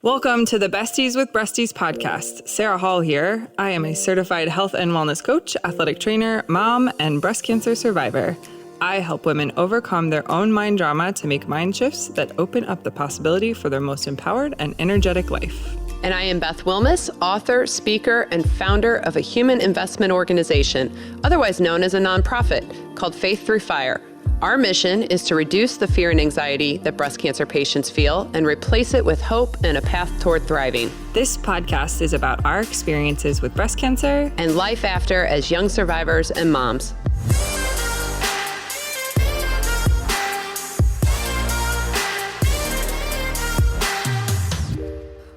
Welcome to the Besties with Breasties podcast. Sarah Hall here. I am a certified health and wellness coach, athletic trainer, mom, and breast cancer survivor. I help women overcome their own mind drama to make mind shifts that open up the possibility for their most empowered and energetic life. And I am Beth Wilmus, author, speaker, and founder of a human investment organization, otherwise known as a nonprofit, called Faith Through Fire. Our mission is to reduce the fear and anxiety that breast cancer patients feel and replace it with hope and a path toward thriving. This podcast is about our experiences with breast cancer and life after as young survivors and moms.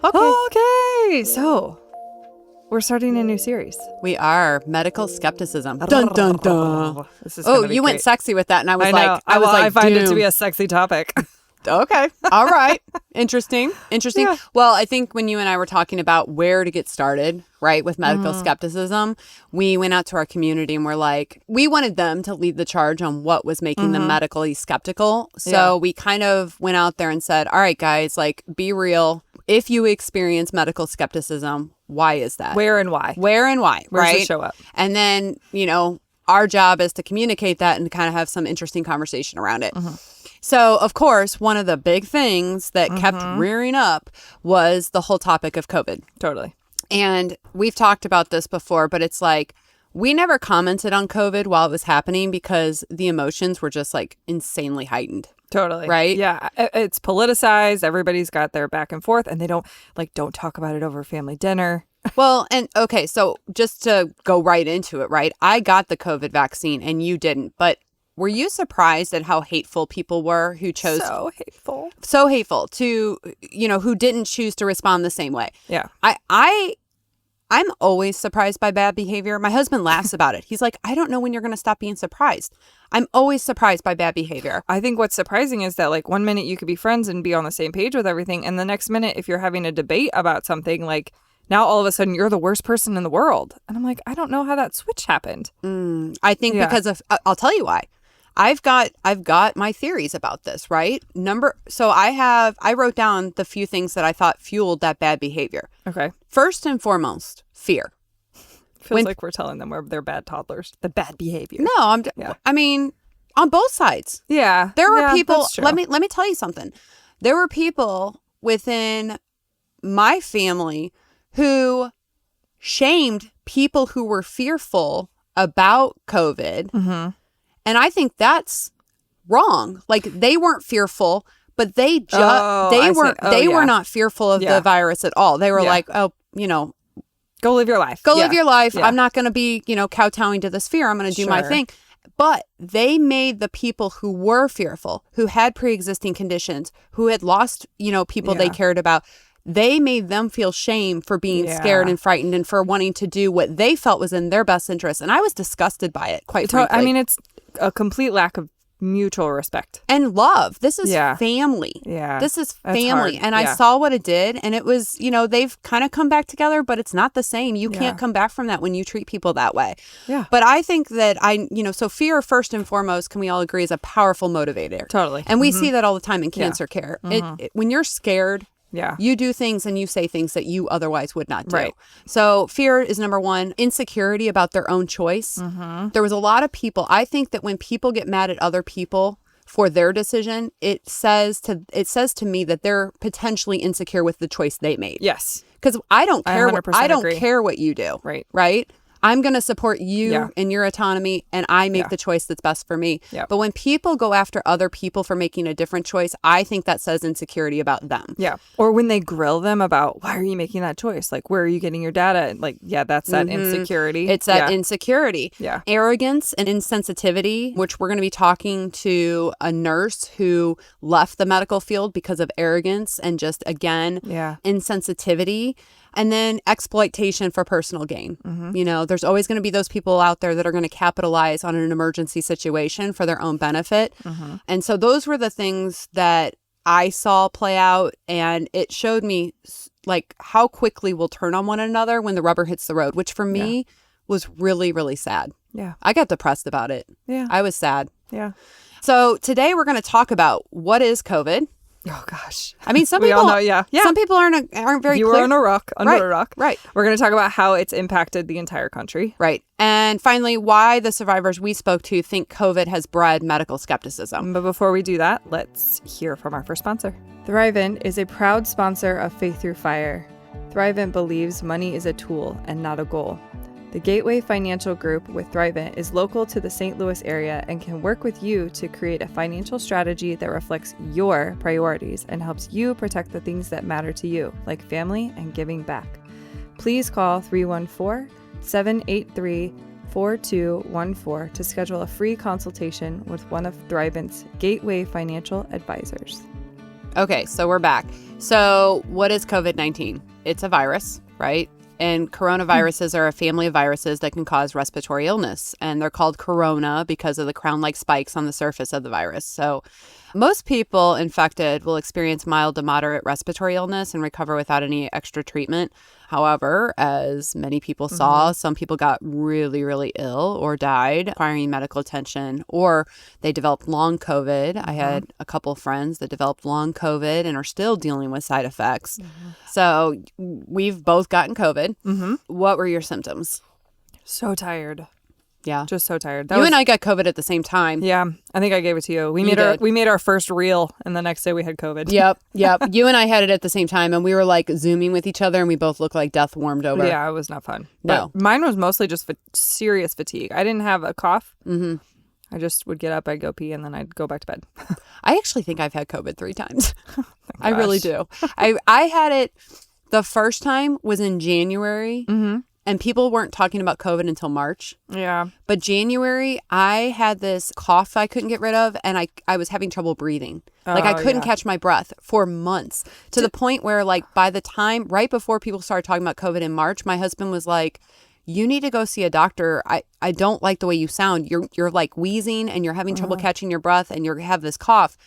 Okay, so we're starting a new series. We are Medical Skepticism. Dun dun dun. This is Oh, gonna be you great. went sexy with that, and I was I like, know. I I find it to doomed. be a sexy topic. Okay. All right. Interesting. Yeah. Well, I think when you and I were talking about where to get started, right, with medical skepticism, we went out to our community and we're like, we wanted them to lead the charge on what was making them medically skeptical. So we kind of went out there and said, all right, guys, like, be real. If you experience medical skepticism, why is that? Where and why? Where and why, Where does right? it show up? And then, you know, our job is to communicate that and kind of have some interesting conversation around it. So, of course, one of the big things that kept rearing up was the whole topic of COVID. Totally. And we've talked about this before, but it's like we never commented on COVID while it was happening because the emotions were just like insanely heightened. Totally. Right? Yeah. It's politicized. Everybody's got their back and forth, and they don't talk about it over family dinner. Well, and okay, so just to go right into it, right? I got the COVID vaccine and you didn't, but were you surprised at how hateful people were who chose So hateful. to, you know, who didn't choose to respond the same way? Yeah. I'm always surprised by bad behavior. My husband laughs about it. He's like, I don't know when you're going to stop being surprised. I'm always surprised by bad behavior. I think what's surprising is that, like, one minute you could be friends and be on the same page with everything, and the next minute, if you're having a debate about something, like, now all of a sudden you're the worst person in the world. And I'm like, I don't know how that switch happened. I think because of, I'll tell you why. I've got my theories about this, right? I wrote down the few things that I thought fueled that bad behavior. Okay. First and foremost, fear. Feels like we're telling them they're bad toddlers. The bad behavior. No, I mean, on both sides. Yeah. There were people, that's true. let me tell you something. There were people within my family who shamed people who were fearful about COVID. And I think that's wrong. Like, they weren't fearful, but they were not fearful of the virus at all. They were like, oh, you know, go live your life. Live your life. Yeah. I'm not going to be, you know, kowtowing to this fear. I'm going to do my thing. But they made the people who were fearful, who had pre-existing conditions, who had lost, you know, people they cared about, they made them feel shame for being scared and frightened and for wanting to do what they felt was in their best interest. And I was disgusted by it, quite frankly. I mean, it's a complete lack of mutual respect. And love. This is family. Yeah. This is That's family. hard. And I saw what it did. And it was, you know, they've kind of come back together, but it's not the same. You can't come back from that when you treat people that way. Yeah. But I think that so fear, first and foremost, can we all agree, is a powerful motivator. Totally. And we see that all the time in cancer care. When you're scared, you do things and you say things that you otherwise would not do. Right. So fear is number one. Insecurity about their own choice. There was a lot of people. I think that when people get mad at other people for their decision, it says to me that they're potentially insecure with the choice they made. Yes. Because I don't care. I don't agree. care what you do. Right. Right. I'm going to support you and your autonomy, and I make the choice that's best for me. Yep. But when people go after other people for making a different choice, I think that says insecurity about them. Yeah. Or when they grill them about, why are you making that choice? Like, where are you getting your data? And like, that's that insecurity. It's that insecurity. Yeah. Arrogance and insensitivity, which we're going to be talking to a nurse who left the medical field because of arrogance and just, again, insensitivity. And then exploitation for personal gain. You know, there's always going to be those people out there that are going to capitalize on an emergency situation for their own benefit. And so those were the things that I saw play out, and it showed me like how quickly we'll turn on one another when the rubber hits the road, which for me was really, really sad. Yeah. I got depressed about it. Yeah. I was sad. Yeah. So today we're going to talk about what is COVID. Oh gosh. I mean, some we people all know, yeah. Some people aren't very you clear. were on a rock, under a rock. Right. We're going to talk about how it's impacted the entire country. Right. And finally, why the survivors we spoke to think COVID has bred medical skepticism. But before we do that, let's hear from our first sponsor. Thrivent is a proud sponsor of Faith Through Fire. Thrivent believes money is a tool and not a goal. The Gateway Financial Group with Thrivent is local to the St. Louis area and can work with you to create a financial strategy that reflects your priorities and helps you protect the things that matter to you, like family and giving back. Please call 314-783-4214 to schedule a free consultation with one of Thrivent's Gateway Financial Advisors. Okay, so we're back. So what is COVID-19? It's a virus, right? And coronaviruses are a family of viruses that can cause respiratory illness. And they're called corona because of the crown-like spikes on the surface of the virus. So most people infected will experience mild to moderate respiratory illness and recover without any extra treatment. However, as many people saw, some people got really, really ill or died, requiring medical attention, or they developed long COVID. I had a couple of friends that developed long COVID and are still dealing with side effects. So we've both gotten COVID. What were your symptoms? So tired. Yeah. Just so tired. You and I got COVID at the same time. Yeah, I think I gave it to you. We made our first reel, and the next day we had COVID. Yep. You and I had it at the same time, and we were like Zooming with each other, and we both looked like death warmed over. Yeah, it was not fun. No. But mine was mostly just serious fatigue. I didn't have a cough. I just would get up, I'd go pee, and then I'd go back to bed. I actually think I've had COVID 3 times. I really do. I had it, the first time was in January. And people weren't talking about COVID until March. Yeah. But January, I had this cough I couldn't get rid of, and I was having trouble breathing. Like, I couldn't catch my breath for months, to the point where, like, by the time, right before people started talking about COVID in March, my husband was like, you need to go see a doctor. I don't like the way you sound. You're like wheezing, and you're having trouble catching your breath, and you have this cough.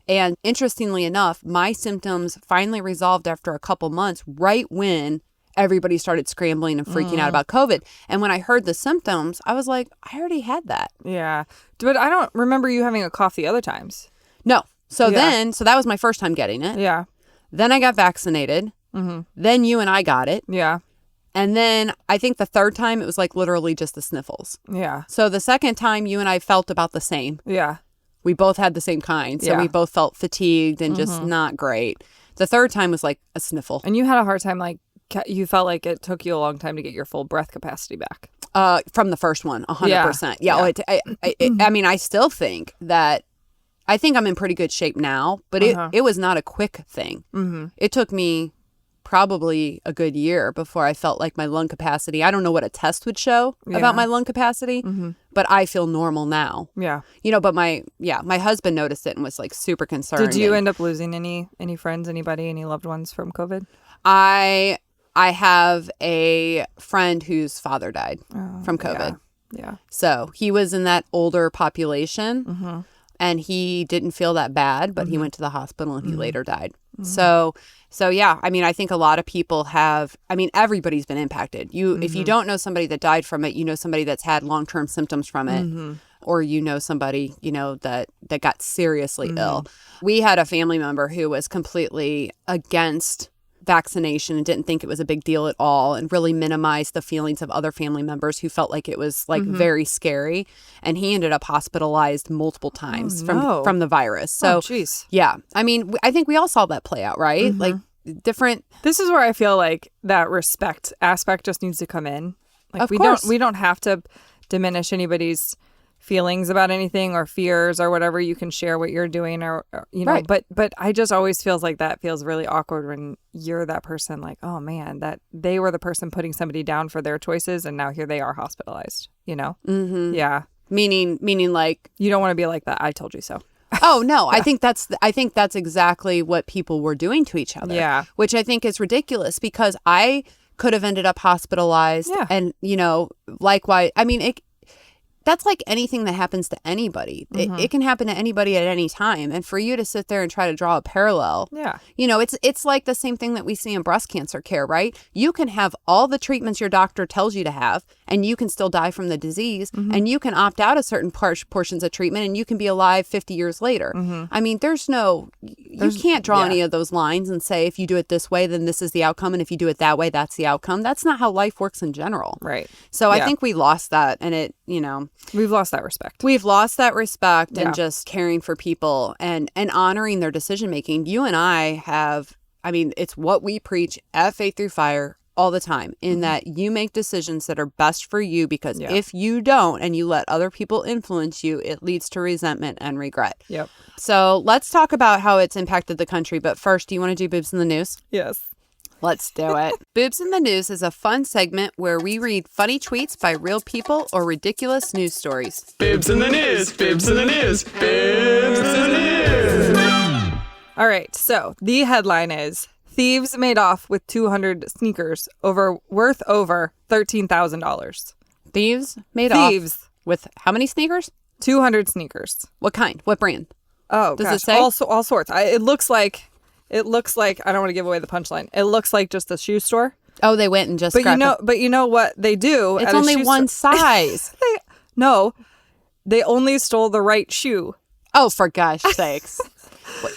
And interestingly enough, my symptoms finally resolved after a couple months, right when everybody started scrambling and freaking out about COVID. And when I heard the symptoms, I was like, I already had that. Yeah. But I don't remember you having a cough the other times. No. So that was my first time getting it. Yeah. Then I got vaccinated. Then you and I got it. Yeah. And then I think the third time it was like literally just the sniffles. Yeah. So the second time you and I felt about the same. Yeah. We both had the same kind. So we both felt fatigued and just not great. The third time was like a sniffle. And you had a hard time, like, you felt like it took you a long time to get your full breath capacity back. From the first one, 100%. Yeah. I mean, I still think that, I think I'm in pretty good shape now, but it was not a quick thing. It took me probably a good year before I felt like my lung capacity, I don't know what a test would show about my lung capacity, but I feel normal now. Yeah. You know, but my husband noticed it and was like super concerned. Did you end up losing any friends, anybody, any loved ones from COVID? I have a friend whose father died from COVID. Yeah. So he was in that older population and he didn't feel that bad, but he went to the hospital and he later died. So yeah, I mean, I think a lot of people everybody's been impacted. If you don't know somebody that died from it, you know somebody that's had long-term symptoms from it, or you know somebody, that got seriously ill. We had a family member who was completely against vaccination and didn't think it was a big deal at all, and really minimized the feelings of other family members who felt like it was like very scary, and he ended up hospitalized multiple times from the virus. So yeah, I mean, I think we all saw that play out, right? Like different. This is where I feel like that respect aspect just needs to come in. Like, of course. we don't have to diminish anybody's feelings about anything or fears or whatever. You can share what you're doing or right. but I just always feels like that feels really awkward when you're that person, like, oh man, that they were the person putting somebody down for their choices and now here they are hospitalized, Yeah. Meaning like, you don't want to be like that. I told you so. Oh no, I think that's exactly what people were doing to each other. Yeah. Which I think is ridiculous, because I could have ended up hospitalized and likewise, I mean, that's like anything that happens to anybody. It can happen to anybody at any time. And for you to sit there and try to draw a parallel, it's like the same thing that we see in breast cancer care, right? You can have all the treatments your doctor tells you to have, and you can still die from the disease, and you can opt out of certain portions of treatment, and you can be alive 50 years later. I mean, you can't draw any of those lines and say, if you do it this way, then this is the outcome, and if you do it that way, that's the outcome. That's not how life works in general. Right. So I think we lost that, and we've lost that respect. We've lost that respect and just caring for people and honoring their decision making. You and I have, it's what we preach at Faith Through Fire all the time, in that you make decisions that are best for you, because if you don't and you let other people influence you, it leads to resentment and regret. Yep. So let's talk about how it's impacted the country. But first, do you want to do Boobs in the News? Yes. Let's do it. Boobs in the News is a fun segment where we read funny tweets by real people or ridiculous news stories. Boobs in the News, Boobs in the News, Boobs in the News. All right, so the headline is, thieves made off with 200 sneakers worth over $13,000. Thieves made off with how many sneakers? 200 sneakers. What kind? What brand? Oh, does gosh, it say? All sorts. It looks like, I don't want to give away the punchline. It looks like just a shoe store. Oh, they went and just But you know what they do? It's only one size. They only stole the right shoe. Oh, for gosh sakes.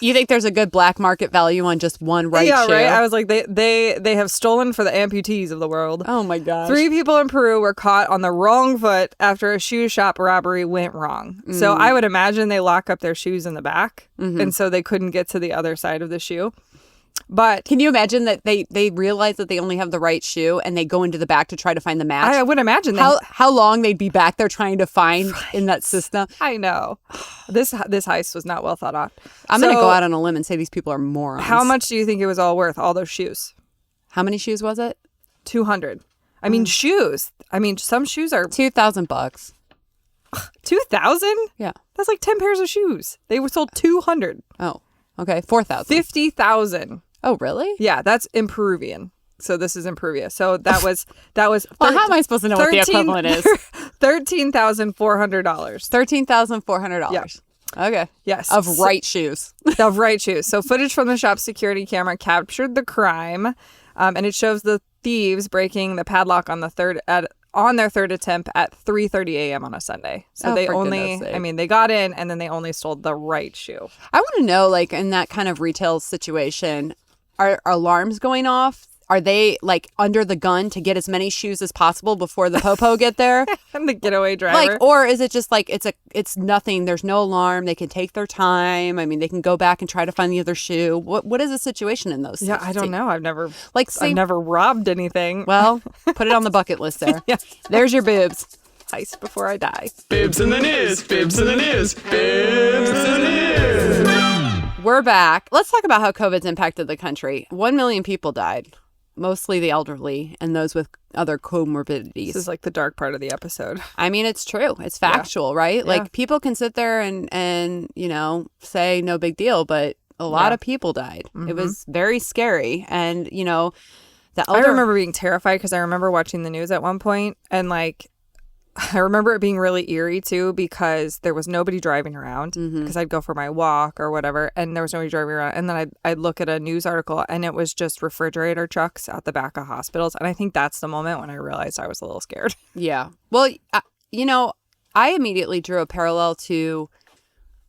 You think there's a good black market value on just one right shoe? Yeah, right. I was like, they have stolen for the amputees of the world. Oh my gosh. 3 people in Peru were caught on the wrong foot after a shoe shop robbery went wrong. So I would imagine they lock up their shoes in the back, and so they couldn't get to the other side of the shoe. But can you imagine that they realize that they only have the right shoe and they go into the back to try to find the match? I would imagine how long they'd be back there trying to find in that system. I know. This heist was not well thought out. I'm going to go out on a limb and say these people are morons. How much do you think it was all worth, all those shoes? How many shoes was it? 200. I mean, shoes. I mean, some shoes are $2,000. 2,000? Yeah. That's like 10 pairs of shoes. They were sold 200. Oh, okay. 4,000. 50,000. Oh, really? Yeah, that's in Peruvian. So this is in Peruvia. So that was. Well, how am I supposed to know what the equivalent is? $13,400. $13,400. Yeah. Okay. Yes. Of right shoes. Of right shoes. So footage from the shop's security camera captured the crime, and it shows the thieves breaking the padlock on their third attempt at 3:30 a.m. on a Sunday. So they got in and then they only stole the right shoe. I want to know, like, in that kind of retail situation, are alarms going off? Are they like under the gun to get as many shoes as possible before the popo get there? And the getaway driver. Like, or is it just like it's nothing? There's no alarm. They can take their time. I mean, they can go back and try to find the other shoe. What is the situation in those? Yeah, I don't know. I've never robbed anything. Well, put it on the bucket list there. Yeah. There's your boobs. Heist before I die. Boobs in the news. Boobs in the news. Boobs in the news. We're back. Let's talk about how COVID's impacted the country. 1 million people died. Mostly the elderly and those with other comorbidities. This is like the dark part of the episode. I mean, it's true. It's factual, right? Yeah. Like, people can sit there and say no big deal, but a lot of people died. It was very scary. And, I remember being terrified because I remember watching the news at one point, and like, I remember it being really eerie too, because there was nobody driving around, because I'd go for my walk or whatever, and there was nobody driving around. And then I'd look at a news article and it was just refrigerator trucks out the back of hospitals. And I think that's the moment when I realized I was a little scared. Yeah. Well, I immediately drew a parallel to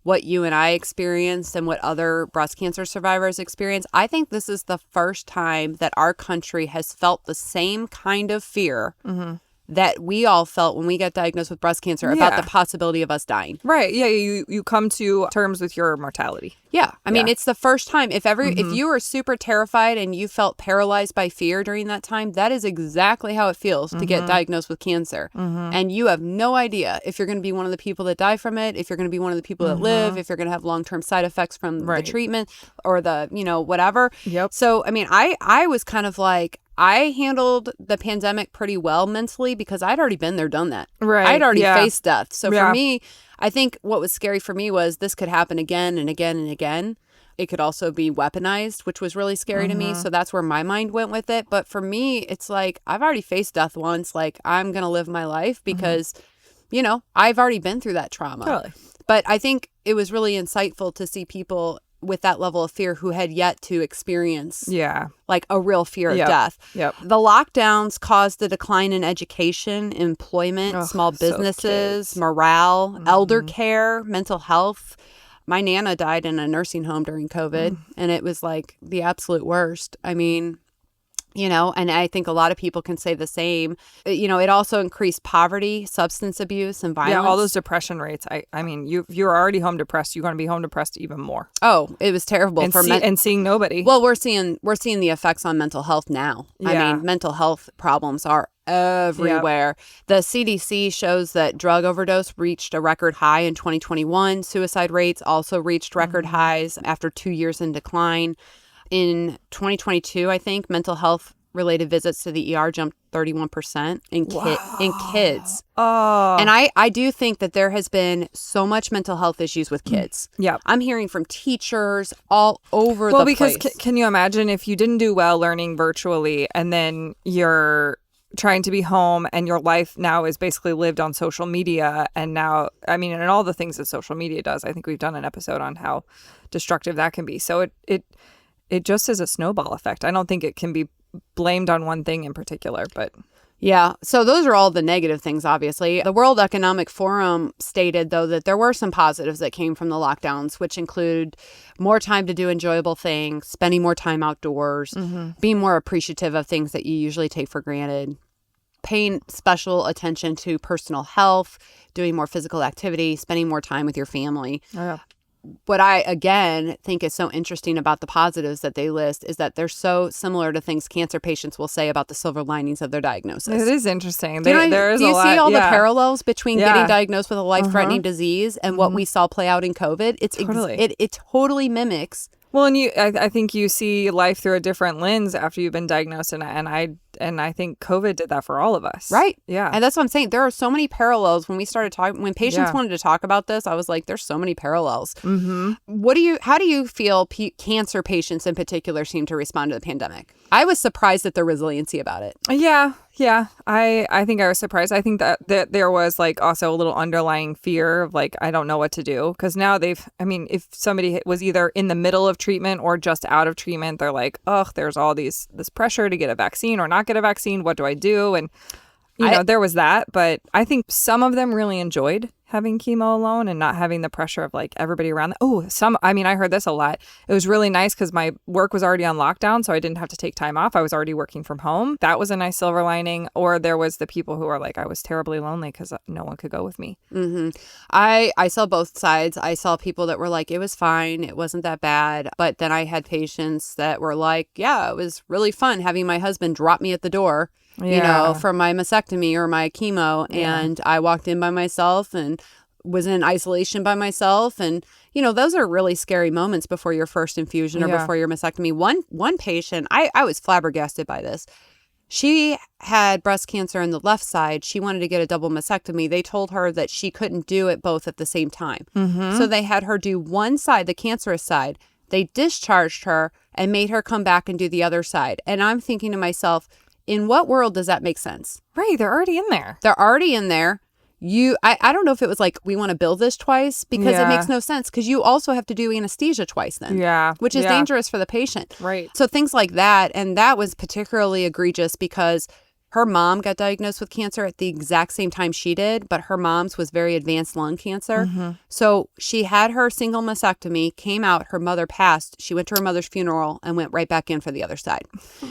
what you and I experienced and what other breast cancer survivors experience. I think this is the first time that our country has felt the same kind of fear that we all felt when we got diagnosed with breast cancer about the possibility of us dying. Right. Yeah. You come to terms with your mortality. Yeah. I mean, it's the first time. If you were super terrified and you felt paralyzed by fear during that time, that is exactly how it feels to get diagnosed with cancer. And you have no idea if you're going to be one of the people that die from it, if you're going to be one of the people that live, if you're going to have long-term side effects from the treatment or the, whatever. Yep. So, I mean, I was kind of like, I handled the pandemic pretty well mentally because I'd already been there, done that. Right. I'd already faced death. So for me, I think what was scary for me was this could happen again and again and again. It could also be weaponized, which was really scary to me. So that's where my mind went with it. But for me, it's like, I've already faced death once. Like, I'm going to live my life because I've already been through that trauma. Totally. But I think it was really insightful to see people with that level of fear who had yet to experience like a real fear of death. Yep. The lockdowns caused a decline in education, employment, small businesses, morale, elder care, mental health. My Nana died in a nursing home during COVID, and it was like the absolute worst. I mean, and I think a lot of people can say the same. It also increased poverty, substance abuse, and violence. Yeah, all those depression rates. I mean, you're already home depressed. You're going to be home depressed even more. Oh, it was terrible. And seeing nobody. Well, we're seeing the effects on mental health now. Yeah. I mean, mental health problems are everywhere. Yep. The CDC shows that drug overdose reached a record high in 2021. Suicide rates also reached record highs after 2 years in decline. In 2022, I think mental health related visits to the ER jumped 31% in kids. Oh. And I do think that there has been so much mental health issues with kids. Yeah. I'm hearing from teachers all over the place. Well, because can you imagine if you didn't do well learning virtually and then you're trying to be home and your life now is basically lived on social media, and now, I mean, and all the things that social media does. I think we've done an episode on how destructive that can be. So it just is a snowball effect. I don't think it can be blamed on one thing in particular, but... Yeah, so those are all the negative things, obviously. The World Economic Forum stated, though, that there were some positives that came from the lockdowns, which include more time to do enjoyable things, spending more time outdoors, being more appreciative of things that you usually take for granted, paying special attention to personal health, doing more physical activity, spending more time with your family. Oh, yeah. What I, again, think is so interesting about the positives that they list is that they're so similar to things cancer patients will say about the silver linings of their diagnosis. It is interesting. Do you see all the parallels between getting diagnosed with a life-threatening disease and what we saw play out in COVID? It totally mimics. Well, and I think you see life through a different lens after you've been diagnosed, and I think COVID did that for all of us. Right. Yeah. And that's what I'm saying. There are so many parallels. When we started talking, when patients wanted to talk about this, I was like, there's so many parallels. Mm-hmm. How do you feel cancer patients in particular seem to respond to the pandemic? I was surprised at their resiliency about it. Yeah. I think I was surprised. I think that there was like also a little underlying fear of like, I don't know what to do. Because now if somebody was either in the middle of treatment or just out of treatment, they're like, oh, there's all this pressure to get a vaccine or not get a vaccine. What do I do? And, there was that. But I think some of them really enjoyed having chemo alone and not having the pressure of like everybody around. I heard this a lot. It was really nice because my work was already on lockdown, so I didn't have to take time off. I was already working from home. That was a nice silver lining. Or there was the people who are like, I was terribly lonely because no one could go with me. Mm-hmm. I saw both sides. I saw people that were like, it was fine. It wasn't that bad. But then I had patients that were like, yeah, it was really fun having my husband drop me at the door. For my mastectomy or my chemo. Yeah. And I walked in by myself and was in isolation by myself. And, those are really scary moments before your first infusion or before your mastectomy. One patient, I was flabbergasted by this. She had breast cancer on the left side. She wanted to get a double mastectomy. They told her that she couldn't do it both at the same time. Mm-hmm. So they had her do one side, the cancerous side. They discharged her and made her come back and do the other side. And I'm thinking to myself, in what world does that make sense? Right. They're already in there. I don't know if it was like, we want to bill this twice because it makes no sense because you also have to do anesthesia twice then. Yeah. Which is dangerous for the patient. Right. So things like that. And that was particularly egregious because her mom got diagnosed with cancer at the exact same time she did, but her mom's was very advanced lung cancer. Mm-hmm. So she had her single mastectomy, came out, her mother passed. She went to her mother's funeral and went right back in for the other side.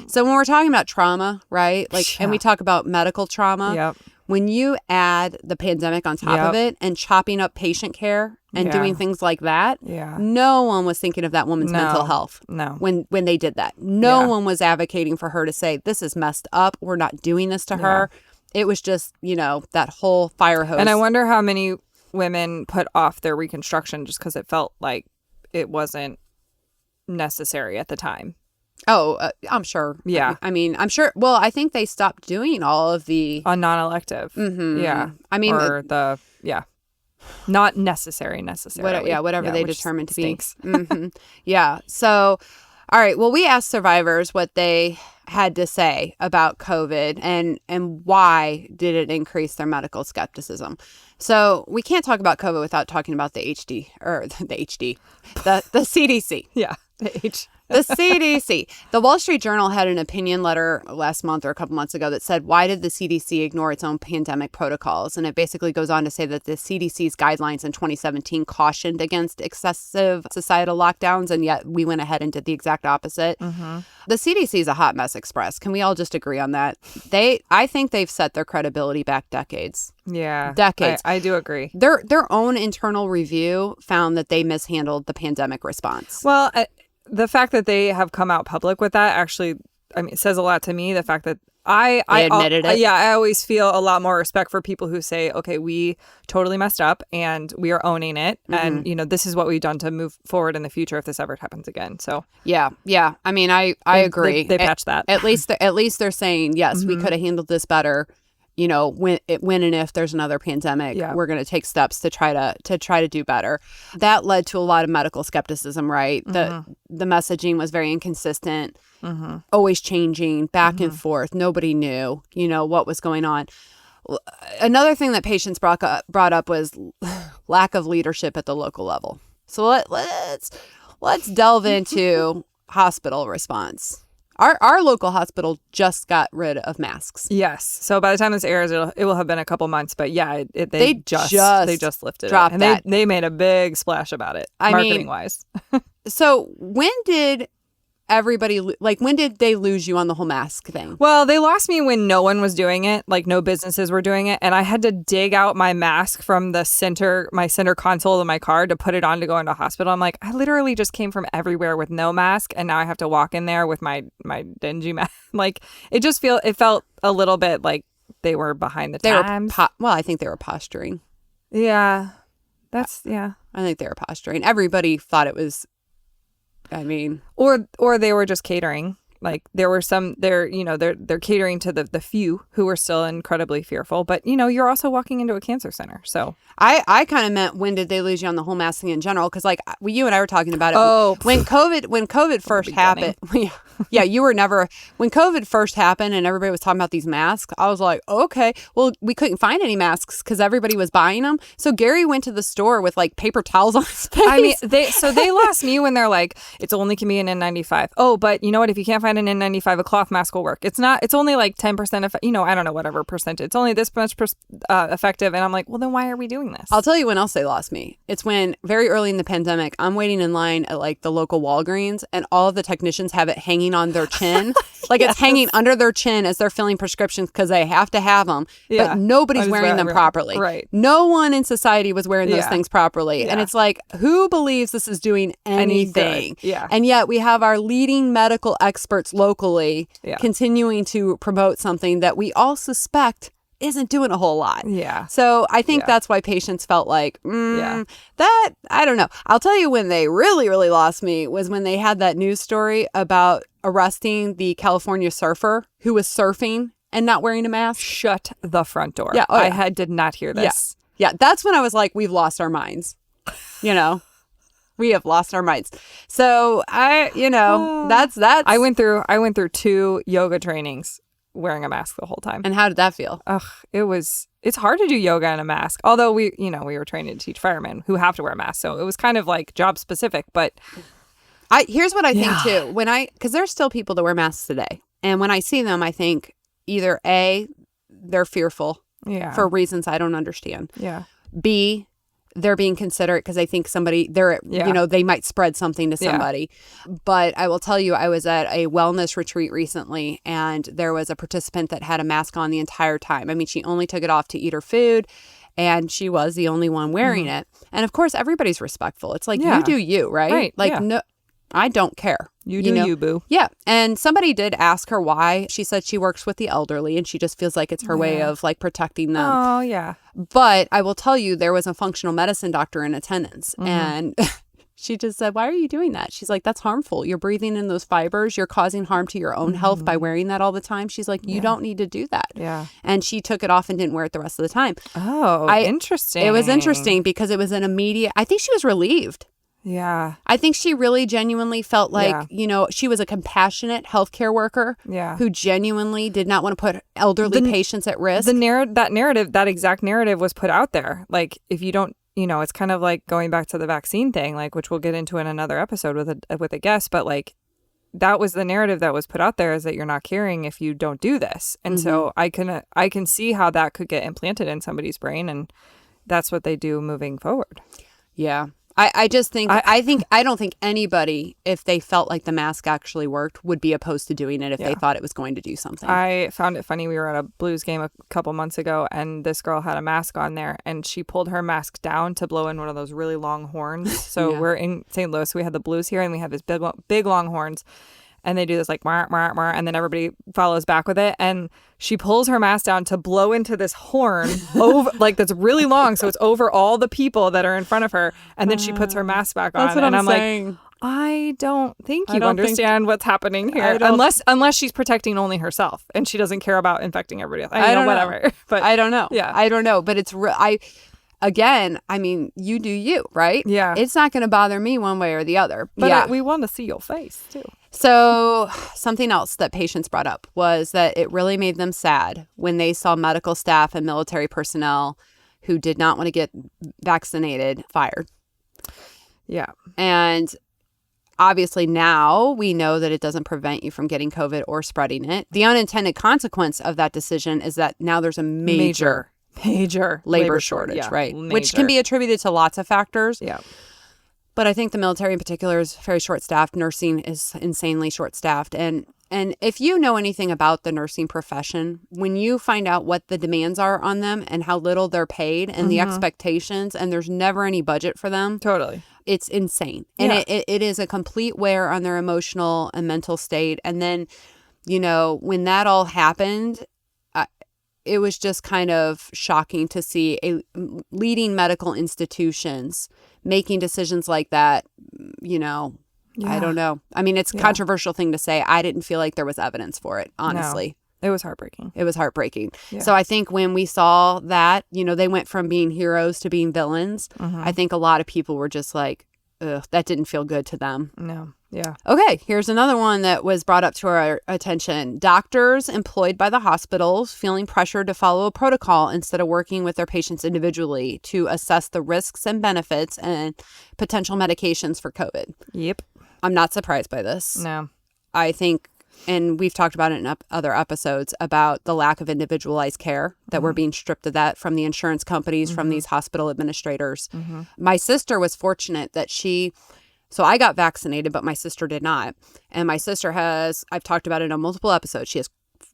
So when we're talking about trauma, right? And we talk about medical trauma, when you add the pandemic on top of it and chopping up patient care and doing things like that, no one was thinking of that woman's mental health when they did that. No one was advocating for her to say, this is messed up. We're not doing this to her. It was just, that whole fire hose. And I wonder how many women put off their reconstruction just because it felt like it wasn't necessary at the time. Oh, I'm sure. Yeah. I mean, I'm sure. Well, I think they stopped doing all of the... non-elective. Mm-hmm. Yeah. I mean... Or not necessarily. Whatever they determined to stinks. be. Mm-hmm. Yeah. So, all right. Well, we asked survivors what they had to say about COVID and why did it increase their medical skepticism. So we can't talk about COVID without talking about the CDC. Yeah. The CDC. The Wall Street Journal had an opinion letter last month or a couple months ago that said, why did the CDC ignore its own pandemic protocols? And it basically goes on to say that the CDC's guidelines in 2017 cautioned against excessive societal lockdowns, and yet we went ahead and did the exact opposite. Mm-hmm. The CDC is a hot mess express. Can we all just agree on that? I think they've set their credibility back decades. Yeah. Decades. I do agree. Their own internal review found that they mishandled the pandemic response. Well, the fact that they have come out public with that actually, I mean, it says a lot to me. The fact that I admitted it. Yeah, I always feel a lot more respect for people who say, okay, we totally messed up and we are owning it. Mm-hmm. And, this is what we've done to move forward in the future if this ever happens again. So yeah. I mean, I agree. They patched that. At least they're saying, yes, mm-hmm. we could have handled this better. When and if there's another pandemic, we're going to take steps to try to do better. That led to a lot of medical skepticism, right? Mm-hmm. The messaging was very inconsistent, mm-hmm. always changing, back mm-hmm. and forth. Nobody knew, what was going on. Another thing that patients brought up was lack of leadership at the local level. So let's delve into hospital response. Our local hospital just got rid of masks. Yes. So by the time this airs, it will have been a couple months. But yeah, they just lifted dropped it. And they made a big splash about it, marketing wise. So when did when did they lose you on the whole mask thing? Well, they lost me when no one was doing it, like no businesses were doing it. And I had to dig out my mask from my center console of my car to put it on to go into hospital. I'm like, I literally just came from everywhere with no mask. And now I have to walk in there with my dingy mask. Like it felt a little bit like they were behind the times. I think they were posturing. Yeah. I think they were posturing. Everybody thought it was, or they were just catering. Like there were some they're catering to the few who were still incredibly fearful. But you're also walking into a cancer center. So I kind of meant when did they lose you on the whole masking in general? Because you and I were talking about it. Oh, when COVID first happened. Yeah, you were never when COVID first happened and everybody was talking about these masks. I was like, okay, well, we couldn't find any masks because everybody was buying them. So Gary went to the store with like paper towels on his face. I mean, they lost me when they're like, it's only can be an N95. Oh, but you know what? If you can't find an N95, a cloth mask will work. It's only like 10% of, I don't know, whatever percentage. It's only this much effective. And I'm like, well, then why are we doing this? I'll tell you when else they lost me. It's when very early in the pandemic, I'm waiting in line at like the local Walgreens and all of the technicians have it hanging on their chin. Like it's hanging under their chin as they're filling prescriptions because they have to have them. Yeah. But nobody's wearing them properly. Right. No one in society was wearing those things properly. Yeah. And it's like, who believes this is doing anything? Yeah. And yet we have our leading medical experts locally continuing to promote something that we all suspect isn't doing a whole lot. Yeah. So I think that's why patients felt like, that, I don't know. I'll tell you when they really, really lost me was when they had that news story about arresting the California surfer who was surfing and not wearing a mask. Shut the front door. Yeah. I did not hear this. Yeah. That's when I was like, we've lost our minds. We have lost our minds. So that's. I went through 2 yoga trainings wearing a mask the whole time. And how did that feel? Ugh, it's hard to do yoga in a mask. Although we were trained to teach firemen who have to wear masks. So it was kind of like job specific, but here's what I think too. Because there's still people that wear masks today. And when I see them, I think either A, they're fearful for reasons I don't understand. Yeah. B, they're being considerate because they think they might spread something to somebody. Yeah. But I will tell you, I was at a wellness retreat recently and there was a participant that had a mask on the entire time. I mean, she only took it off to eat her food and she was the only one wearing it. And of course, everybody's respectful. It's like, you do you, right? Like, no, I don't care. You do you, boo. Yeah. And somebody did ask her why. She said she works with the elderly and she just feels like it's her way of like protecting them. Oh, yeah. But I will tell you, there was a functional medicine doctor in attendance and she just said, why are you doing that? She's like, that's harmful. You're breathing in those fibers. You're causing harm to your own health by wearing that all the time. She's like, you don't need to do that. Yeah. And she took it off and didn't wear it the rest of the time. Oh, interesting. It was interesting because it was an immediate, I think she was relieved. Yeah. I think she really genuinely felt like, she was a compassionate healthcare worker who genuinely did not want to put elderly patients at risk. That exact narrative was put out there. Like, if you don't, it's kind of like going back to the vaccine thing, like, which we'll get into in another episode with a guest, but like, that was the narrative that was put out there, is that you're not caring if you don't do this. And so I can see how that could get implanted in somebody's brain, and that's what they do moving forward. Yeah. I just think, I don't think anybody, if they felt like the mask actually worked, would be opposed to doing it if they thought it was going to do something. I found it funny. We were at a Blues game a couple months ago, and this girl had a mask on there, and she pulled her mask down to blow in one of those really long horns. So we're in St. Louis. We had the Blues here, and we have this big long horns. And they do this like, wah, wah, wah, and then everybody follows back with it. And she pulls her mask down to blow into this horn over, like, that's really long. So it's over all the people that are in front of her. And then she puts her mask back on. That's what I'm saying. Like, I don't think you understand what's happening here. Unless she's protecting only herself and she doesn't care about infecting everybody else. I don't know, whatever. But I don't know. Yeah. I don't know. But it's again, I mean, you do you, right? Yeah. It's not going to bother me one way or the other. But we want to see your face, too. So something else that patients brought up was that it really made them sad when they saw medical staff and military personnel who did not want to get vaccinated fired. Yeah. And obviously now we know that it doesn't prevent you from getting COVID or spreading it. The unintended consequence of that decision is that now there's a major labor shortage, right? Major. Which can be attributed to lots of factors. Yeah. But I think the military in particular is very short-staffed. Nursing is insanely short-staffed. And if you know anything about the nursing profession, when you find out what the demands are on them and how little they're paid and the expectations, and there's never any budget for them. Totally. It's insane. And it is a complete wear on their emotional and mental state. And then, when that all happened, it was just kind of shocking to see leading medical institutions making decisions like that, I don't know. I mean, it's a controversial thing to say. I didn't feel like there was evidence for it, honestly. No, it was heartbreaking. It was heartbreaking. Yeah. So I think when we saw that, they went from being heroes to being villains. I think a lot of people were just like, ugh, that didn't feel good to them. No. Yeah. Okay, here's another one that was brought up to our attention. Doctors employed by the hospitals feeling pressured to follow a protocol instead of working with their patients individually to assess the risks and benefits and potential medications for COVID. Yep. I'm not surprised by this. No. I think, and we've talked about it in other episodes, about the lack of individualized care, that we're being stripped of that from the insurance companies, from these hospital administrators. My sister was fortunate that so I got vaccinated, but my sister did not. And my sister I've talked about it on multiple episodes, she has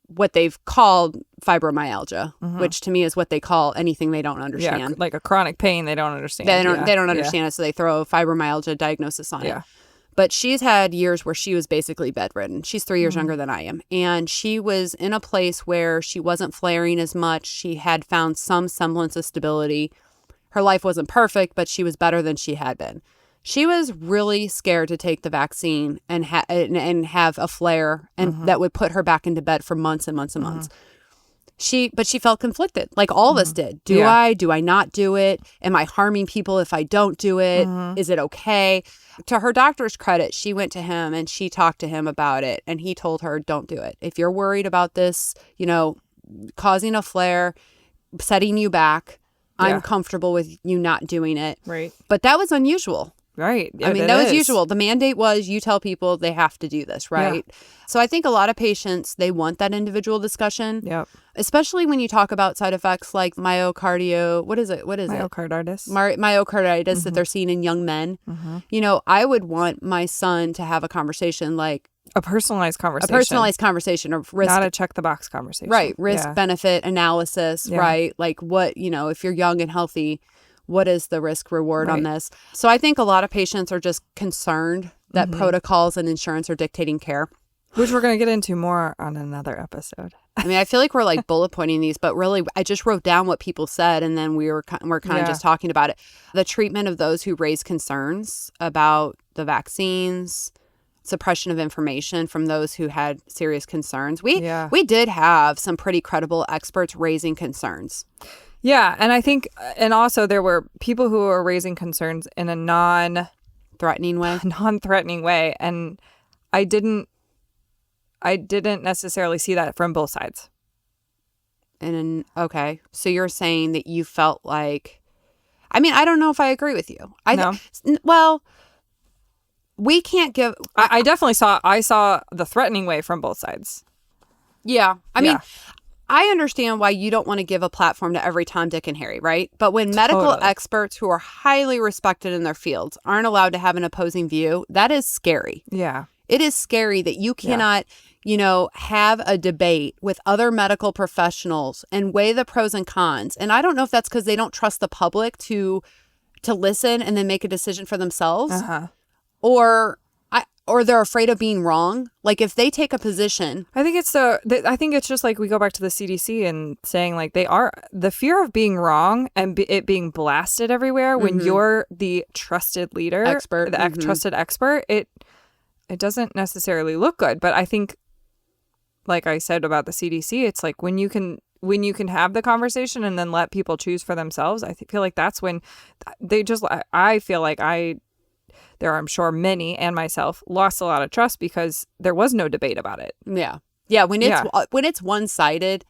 what they've called fibromyalgia, which to me is what they call anything they don't understand. Yeah, like a chronic pain they don't understand. They don't understand it, so they throw a fibromyalgia diagnosis on it. But she's had years where she was basically bedridden. She's 3 years younger than I am. And she was in a place where she wasn't flaring as much. She had found some semblance of stability. Her life wasn't perfect, but she was better than she had been. She was really scared to take the vaccine and have a flare, and that would put her back into bed for months and months and months. But she felt conflicted, like all of us did. Do I not do it? Am I harming people if I don't do it? Is it okay? To her doctor's credit, she went to him and she talked to him about it. And he told her, don't do it. If you're worried about this, causing a flare, setting you back, I'm comfortable with you not doing it. Right. But that was unusual. Right. I mean, that was usual. The mandate was you tell people they have to do this, right? Yeah. So I think a lot of patients, they want that individual discussion. Yep. Especially when you talk about side effects like myocarditis that they're seeing in young men. I would want my son to have a conversation like a personalized conversation of risk. Not a check the box conversation. Right. Risk benefit analysis, right? Like what, if you're young and healthy, what is the risk reward on this? So I think a lot of patients are just concerned that protocols and insurance are dictating care. Which we're going to get into more on another episode. I mean, I feel like we're like bullet pointing these, but really I just wrote down what people said and then we're kind of just talking about it. The treatment of those who raise concerns about the vaccines, suppression of information from those who had serious concerns. We did have some pretty credible experts raising concerns. Yeah. And I think, and also there were people who were raising concerns in a non-threatening way. Non-threatening way. And I didn't necessarily see that from both sides. And okay, so you're saying that you felt like, I mean, I don't know if I agree with you. Well, we can't give. I definitely saw the threatening way from both sides. Yeah, I mean, I understand why you don't want to give a platform to every Tom, Dick, and Harry, right? But when medical experts who are highly respected in their fields aren't allowed to have an opposing view, that is scary. Yeah, it is scary that you cannot. Have a debate with other medical professionals and weigh the pros and cons. And I don't know if that's because they don't trust the public to listen and then make a decision for themselves, or they're afraid of being wrong. Like if they take a position, I think it's just like we go back to the CDC and saying like the fear of being wrong and it being blasted everywhere when you're the trusted leader, trusted expert. It doesn't necessarily look good, but I think. Like I said about the CDC, it's like when you can have the conversation and then let people choose for themselves, I feel like that's when I feel like there are, I'm sure many and myself lost a lot of trust because there was no debate about it. Yeah. Yeah. When it's one-sided,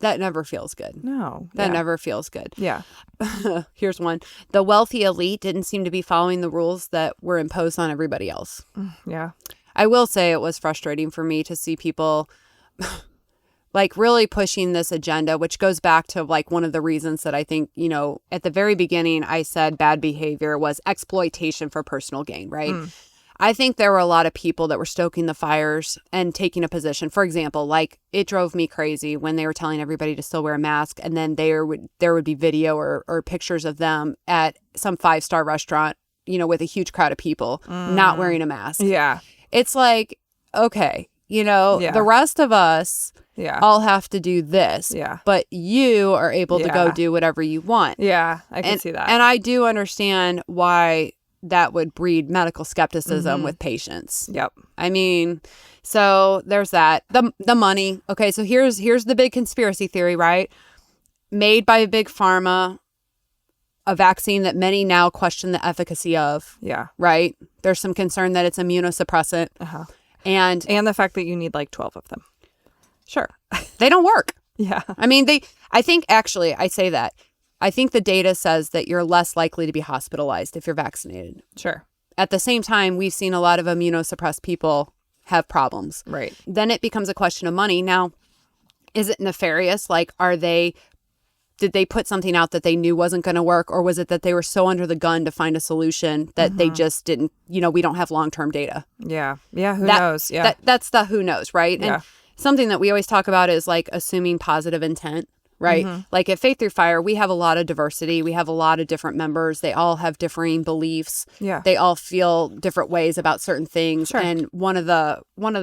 that never feels good. No. That never feels good. Yeah. Here's one. The wealthy elite didn't seem to be following the rules that were imposed on everybody else. Yeah. I will say it was frustrating for me to see people like really pushing this agenda, which goes back to like one of the reasons that I think, at the very beginning, I said bad behavior was exploitation for personal gain, right? I think there were a lot of people that were stoking the fires and taking a position. For example, like it drove me crazy when they were telling everybody to still wear a mask. And then there would be video or pictures of them at some 5-star restaurant, with a huge crowd of people not wearing a mask. Yeah. It's like, okay, the rest of us all have to do this. Yeah. But you are able to go do whatever you want. Yeah, I can see that. And I do understand why that would breed medical skepticism with patients. Yep. I mean, so there's that. The money. Okay, so here's the big conspiracy theory, right? Made by big pharma. A vaccine that many now question the efficacy of. Yeah. Right? There's some concern that it's immunosuppressant. And the fact that you need like 12 of them. Sure. They don't work. Yeah. I mean, I think actually, I say that. I think the data says that you're less likely to be hospitalized if you're vaccinated. Sure. At the same time, we've seen a lot of immunosuppressed people have problems. Right. Then it becomes a question of money. Now, is it nefarious? Like, did they put something out that they knew wasn't going to work? Or was it that they were so under the gun to find a solution that they just didn't, we don't have long-term data. Yeah. Yeah. Who knows? Yeah. That's the who knows, right? Yeah. And something that we always talk about is like assuming positive intent, right? Like at Faith Through Fire, we have a lot of diversity. We have a lot of different members. They all have differing beliefs. Yeah. They all feel different ways about certain things. Sure. And one of the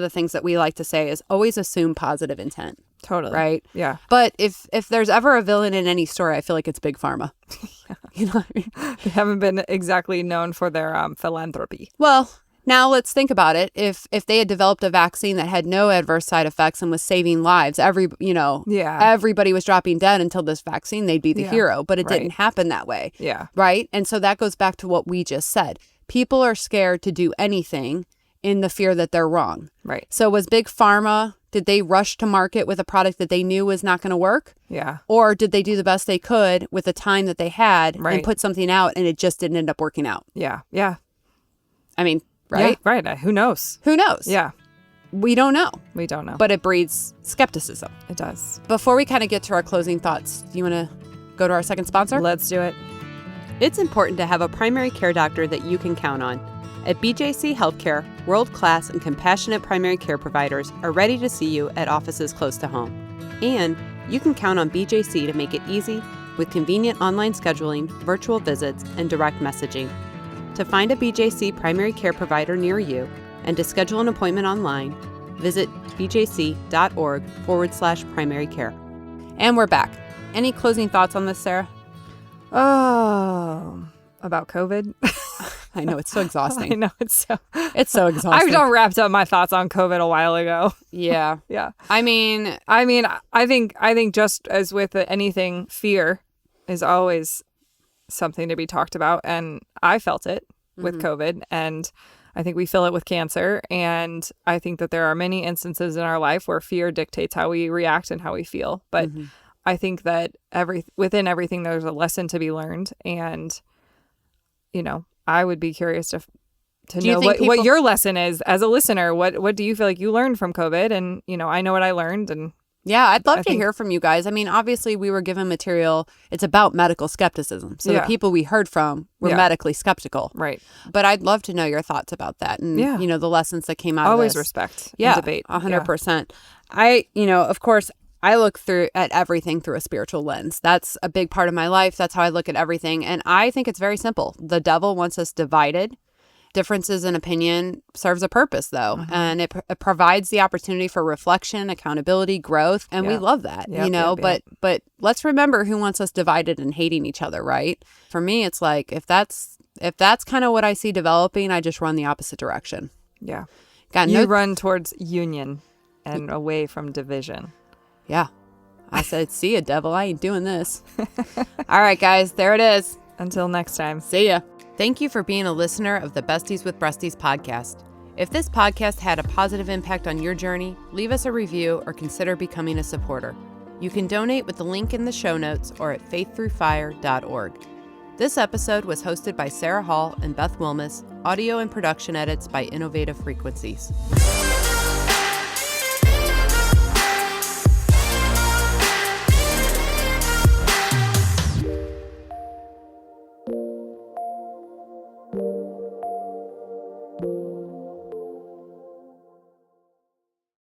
things that we like to say is always assume positive intent. Totally. Right? Yeah. But if there's ever a villain in any story, I feel like it's Big Pharma. You know what I mean? They haven't been exactly known for their philanthropy. Well, now let's think about it. If they had developed a vaccine that had no adverse side effects and was saving lives, everybody was dropping dead until this vaccine, they'd be the hero. But it didn't happen that way. Yeah. Right? And so that goes back to what we just said. People are scared to do anything in the fear that they're wrong. Right. So was Big Pharma, did they rush to market with a product that they knew was not going to work? Yeah. Or did they do the best they could with the time that they had and put something out and it just didn't end up working out? Yeah. Yeah. I mean, right? Yeah, right. Who knows? Who knows? Yeah. We don't know. We don't know. But it breeds skepticism. It does. Before we kind of get to our closing thoughts, do you want to go to our second sponsor? Let's do it. It's important to have a primary care doctor that you can count on. At BJC Healthcare, world-class and compassionate primary care providers are ready to see you at offices close to home. And you can count on BJC to make it easy with convenient online scheduling, virtual visits, and direct messaging. To find a BJC primary care provider near you and to schedule an appointment online, visit bjc.org/primary care. And we're back. Any closing thoughts on this, Sarah? Oh, about COVID? I know, it's so exhausting. I know, it's so exhausting. I've done wrapped up my thoughts on COVID a while ago. Yeah. Yeah. I mean, I think just as with anything, fear is always something to be talked about, and I felt it. with COVID, and I think we feel it with cancer. And I think that there are many instances in our life where fear dictates how we react and how we feel. But I think that within everything, there's a lesson to be learned. And, I would be curious to know what your lesson is as a listener. What do you feel like you learned from COVID? And, I know what I learned. And yeah, I'd love to hear from you guys. I mean, obviously, we were given material. It's about medical skepticism. So the people we heard from were medically skeptical. Right. But I'd love to know your thoughts about that and, the lessons that came out Always of this. Respect and debate. 100%. I, of course, I look at everything through a spiritual lens. That's a big part of my life. That's how I look at everything. And I think it's very simple. The devil wants us divided. Differences in opinion serves a purpose, though, and it provides the opportunity for reflection, accountability, growth, and we love that, But let's remember who wants us divided and hating each other, right? For me, it's like if that's kind of what I see developing, I just run the opposite direction. Yeah, you run towards union and away from division. Yeah, I said, see ya, devil, I ain't doing this. All right, guys, there it is. Until next time, see ya. Thank you for being a listener of the Besties with Breasties podcast. If this podcast had a positive impact on your journey, leave us a review or consider becoming a supporter. You can donate with the link in the show notes or at faiththroughfire.org. This episode was hosted by Sarah Hall and Beth Wilmus, audio and production edits by Innovative Frequencies.